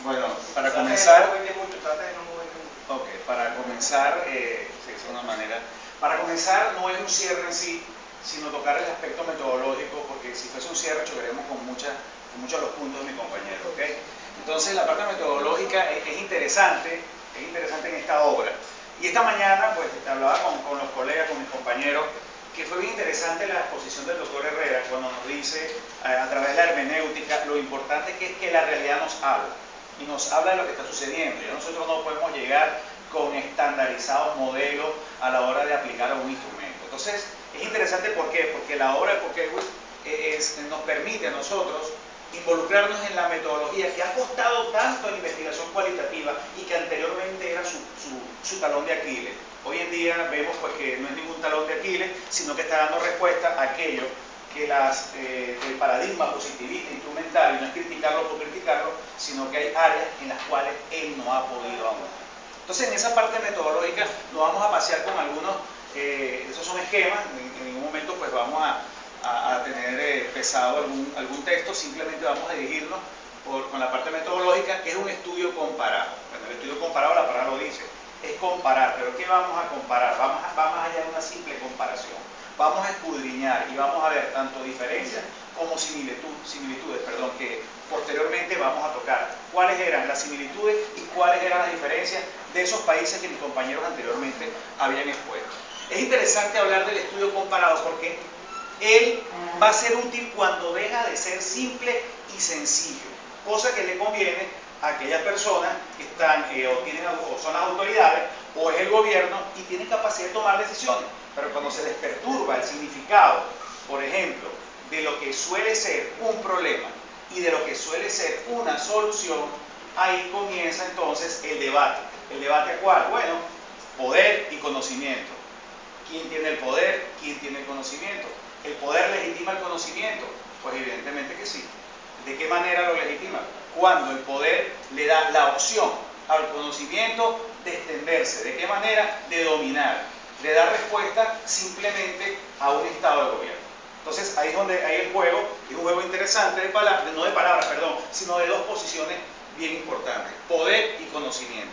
Bueno, para comenzar, para comenzar no es un cierre en sí, sino tocar el aspecto metodológico, porque si fuese un cierre chocaríamos con muchos de los puntos de mi compañero, ¿ok? Entonces la parte metodológica es interesante en esta obra. Y esta mañana, pues, hablaba con los colegas, con mis compañeros, que fue bien interesante la exposición del doctor Herrera cuando nos dice, a través de la hermenéutica, lo importante que es que la realidad nos habla, y nos habla de lo que está sucediendo. Ya nosotros no podemos llegar con estandarizados modelos a la hora de aplicar a un instrumento. Entonces, es interesante, ¿por qué? Porque la obra de Pokewicz nos permite a nosotros involucrarnos en la metodología que ha costado tanto en investigación cualitativa y que anteriormente era su talón de Aquiles. Hoy en día vemos, pues, que no es ningún talón de Aquiles, sino que está dando respuesta a aquello que el paradigma positivista instrumental, y no es criticarlo por criticarlo, sino que hay áreas en las cuales él no ha podido aún. Entonces, en esa parte metodológica nos vamos a pasear con algunos, esos son esquemas, en ningún momento pues vamos a tener pesado algún texto, simplemente vamos a dirigirnos con la parte metodológica, que es un estudio comparado. Bueno, el estudio comparado, la palabra lo dice, es comparar, pero ¿qué vamos a comparar? Vamos allá de una simple comparación. Vamos a escudriñar y vamos a ver tanto diferencias como similitudes, que posteriormente vamos a tocar. ¿Cuáles eran las similitudes y cuáles eran las diferencias de esos países que mis compañeros anteriormente habían expuesto? Es interesante hablar del estudio comparado porque él va a ser útil cuando deja de ser simple y sencillo, cosa que le conviene a aquellas personas que están o son las autoridades o es el gobierno y tienen capacidad de tomar decisiones. Pero cuando se les perturba el significado, por ejemplo, de lo que suele ser un problema y de lo que suele ser una solución, ahí comienza entonces el debate. ¿El debate cuál? Bueno, poder y conocimiento. ¿Quién tiene el poder? ¿Quién tiene el conocimiento? ¿El poder legitima el conocimiento? Pues evidentemente que sí. ¿De qué manera lo legitima? Cuando el poder le da la opción al conocimiento de extenderse. ¿De qué manera? De dominar. De dar respuesta simplemente a un estado de gobierno. Entonces ahí es donde hay el juego, es un juego interesante de palabras, no de palabras, perdón, sino de dos posiciones bien importantes, poder y conocimiento.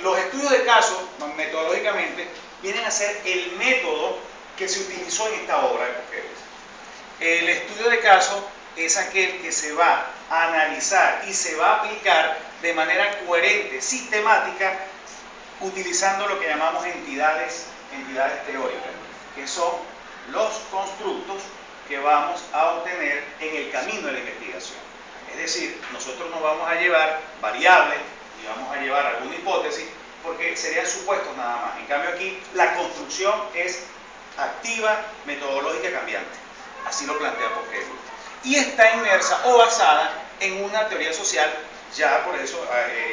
Los estudios de caso, metodológicamente, vienen a ser el método que se utilizó en esta obra de Pokewicz. El estudio de caso es aquel que se va a analizar y se va a aplicar de manera coherente, sistemática, utilizando lo que llamamos entidades teóricas, que son los constructos que vamos a obtener en el camino de la investigación. Es decir, nosotros no vamos a llevar variables y vamos a llevar alguna hipótesis porque serían supuestos nada más. En cambio aquí la construcción es activa, metodológica, cambiante. Así lo plantea Pokewicz. Y está inmersa o basada en una teoría social ya por eso,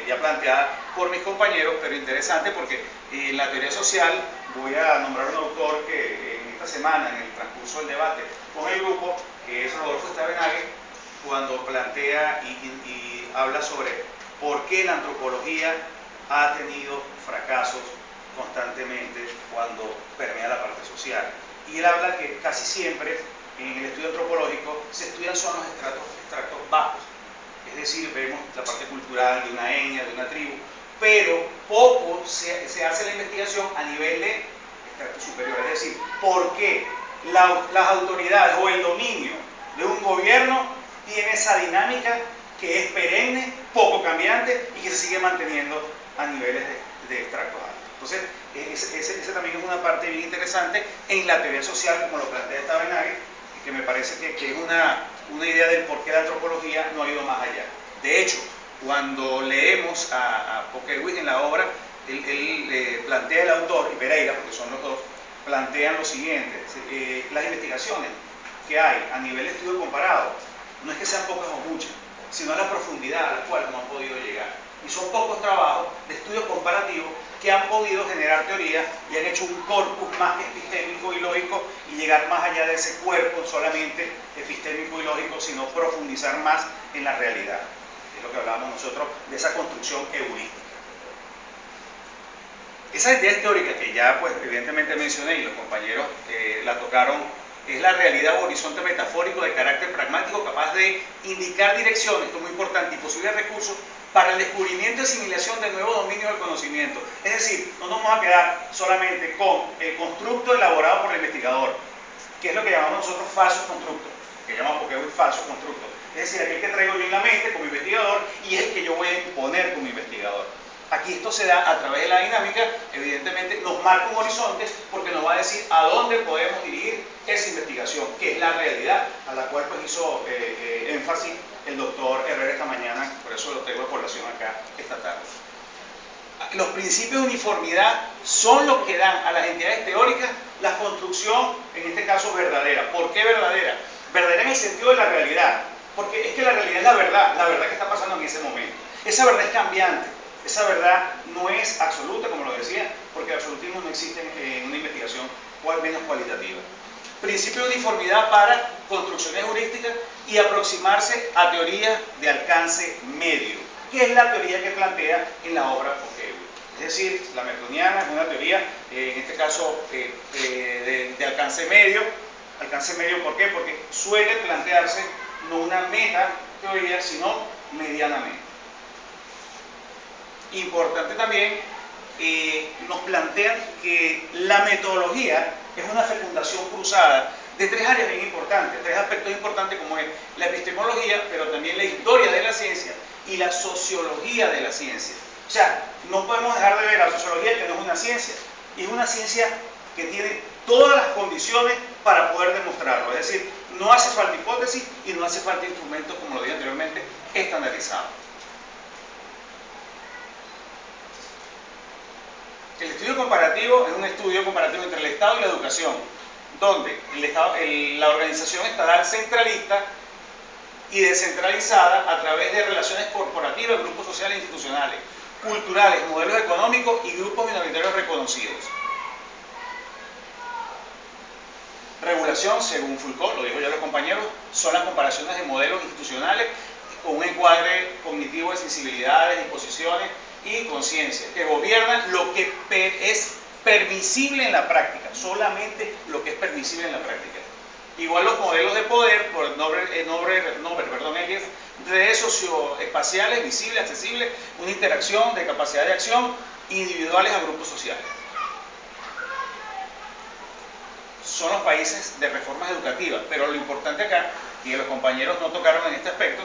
ya planteada por mis compañeros, pero interesante porque en la teoría social voy a nombrar un autor que en esta semana, en el transcurso del debate con el grupo, que es Rodolfo Stavenhagen, cuando plantea y habla sobre por qué la antropología ha tenido fracasos constantemente cuando permea la parte social. Y él habla que casi siempre en el estudio antropológico se estudian son los extractos bajos. Es decir, vemos la parte cultural de una etnia, de una tribu, pero poco se hace la investigación a nivel de extracto superior. Es decir, ¿por qué las autoridades o el dominio de un gobierno tiene esa dinámica que es perenne, poco cambiante y que se sigue manteniendo a niveles de extractos altos? Entonces, ese también es una parte bien interesante en la teoría social, como lo plantea Stavenhagen, que me parece que es una idea del por qué la antropología no ha ido más allá. De hecho, cuando leemos a Pokewicz en la obra, él plantea el autor, y Pereira, porque son los dos, plantean lo siguiente: las investigaciones que hay a nivel de estudio comparado, no es que sean pocas o muchas, sino la profundidad a la cual no han podido llegar. Y son pocos trabajos de estudio comparativo que han podido generar teoría y han hecho un corpus más epistémico y lógico y llegar más allá de ese cuerpo solamente epistémico y lógico, sino profundizar más en la realidad. Es lo que hablábamos nosotros de esa construcción heurística. Esa idea teórica que ya pues evidentemente mencioné y los compañeros la tocaron, es la realidad o horizonte metafórico de carácter pragmático capaz de indicar direcciones, esto es muy importante, y posibles recursos para el descubrimiento y asimilación de nuevos dominios del conocimiento. Es decir, no nos vamos a quedar solamente con el constructo elaborado por el investigador, que es lo que llamamos nosotros falso constructo, que llamamos Pokéball falso constructo. Es decir, aquel que traigo yo en la mente como investigador y es el que yo voy a imponer como investigador. Aquí esto se da a través de la dinámica, evidentemente nos marca un horizonte porque nos va a decir a dónde podemos dirigir esa investigación, que es la realidad a la cual pues hizo énfasis el doctor Herrera esta mañana, por eso lo traigo a colación acá esta tarde. Los principios de uniformidad son los que dan a las entidades teóricas la construcción, en este caso verdadera. ¿Por qué verdadera? Verdadera en el sentido de la realidad, porque es que la realidad es la verdad que está pasando en ese momento. Esa verdad es cambiante. Esa verdad no es absoluta, como lo decía, porque el absolutismo no existe en una investigación, o al menos cualitativa. Principio de uniformidad para construcciones heurísticas y aproximarse a teorías de alcance medio, que es la teoría que plantea en la obra Pokéball. Es decir, la mertoniana es una teoría, en este caso, de alcance medio. Alcance medio, ¿por qué? Porque suele plantearse no una meta teoría, sino medianamente. Importante también, nos plantean que la metodología es una fecundación cruzada de tres áreas bien importantes, tres aspectos importantes como es la epistemología, pero también la historia de la ciencia y la sociología de la ciencia. O sea, no podemos dejar de ver a la sociología que no es una ciencia, y es una ciencia que tiene todas las condiciones para poder demostrarlo, es decir, no hace falta hipótesis y no hace falta instrumentos, como lo dije anteriormente, estandarizados. El estudio comparativo es un estudio comparativo entre el Estado y la educación, donde la organización estatal centralista y descentralizada a través de relaciones corporativas, grupos sociales e institucionales, culturales, modelos económicos y grupos minoritarios reconocidos. Regulación, según Foucault, lo dijo ya los compañeros, son las comparaciones de modelos institucionales con un encuadre cognitivo de sensibilidades, disposiciones y conciencia, que gobiernan lo que es permisible en la práctica, solamente lo que es permisible en la práctica. Igual los modelos de poder, por Elias, redes socioespaciales, visibles, accesibles, una interacción de capacidad de acción, individuales a grupos sociales. Son los países de reformas educativas, pero lo importante acá, y los compañeros no tocaron en este aspecto,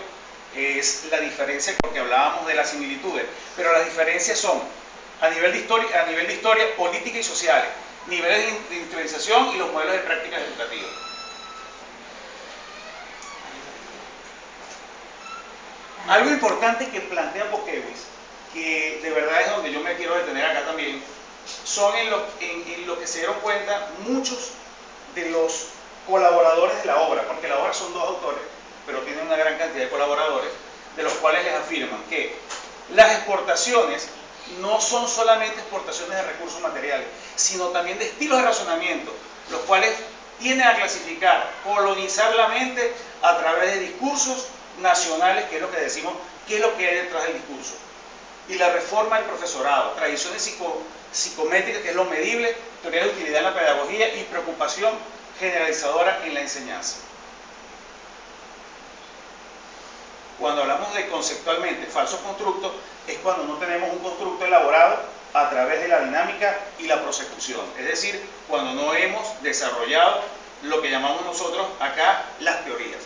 es la diferencia, porque hablábamos de las similitudes, pero las diferencias son a nivel de historia, política y sociales, niveles de industrialización y los modelos de prácticas educativas. Algo importante que plantea Pokéball, que de verdad es donde yo me quiero detener acá también, son en lo que se dieron cuenta muchos de los colaboradores de la obra, porque la obra son dos autores, pero tienen una gran cantidad de colaboradores, de los cuales les afirman que las exportaciones no son solamente exportaciones de recursos materiales, sino también de estilos de razonamiento, los cuales tienden a clasificar, colonizar la mente a través de discursos nacionales, que es lo que decimos, qué es lo que hay detrás del discurso. Y la reforma del profesorado, tradiciones psicométricas, que es lo medible, teoría de utilidad en la pedagogía y preocupación generalizadora en la enseñanza. Cuando hablamos de conceptualmente falsos constructos, es cuando no tenemos un constructo elaborado a través de la dinámica y la prosecución. Es decir, cuando no hemos desarrollado lo que llamamos nosotros acá las teorías.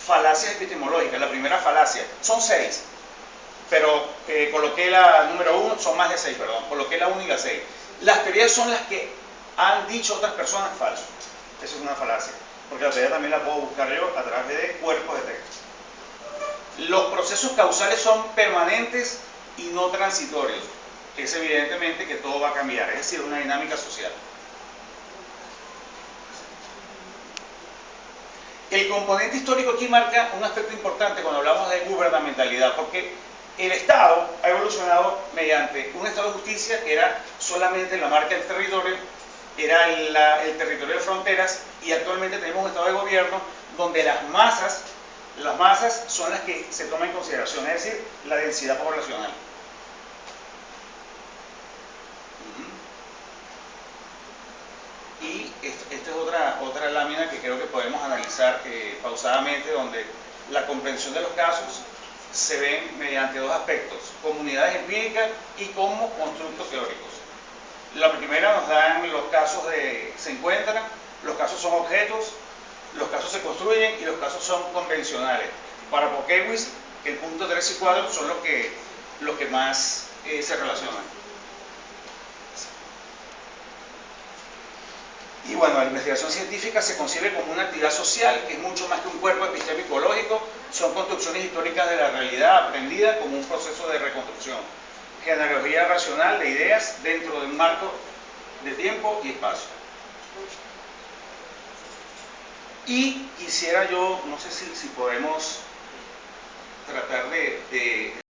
Falacias epistemológicas. La primera falacia, son 6, pero coloqué la número 1, son más de 6, perdón, coloqué la 1 y la 6. Las teorías son las que han dicho otras personas falso. Eso es una falacia, porque la teoría también la puedo buscar yo a través de cuerpos de texto. Los procesos causales son permanentes y no transitorios. Es evidentemente que todo va a cambiar, es decir, una dinámica social. El componente histórico aquí marca un aspecto importante cuando hablamos de gubernamentalidad, porque el Estado ha evolucionado mediante un Estado de justicia que era solamente la marca del territorio, era el territorio de fronteras, y actualmente tenemos un Estado de gobierno donde las masas son las que se toman en consideración, es decir, la densidad poblacional. Y esta es otra lámina que creo que podemos analizar pausadamente, donde la comprensión de los casos se ven mediante dos aspectos: comunidades empíricas y como constructos teóricos. La primera nos dan los casos se encuentran, los casos son objetos, los casos se construyen y los casos son convencionales. Para Pokewitz, el punto 3 y 4 son los que más se relacionan. Y bueno, la investigación científica se concibe como una actividad social, que es mucho más que un cuerpo epistémico-lógico, son construcciones históricas de la realidad aprendida como un proceso de reconstrucción, genealogía racional de ideas dentro de un marco de tiempo y espacio. Y quisiera yo, no sé si podemos tratar de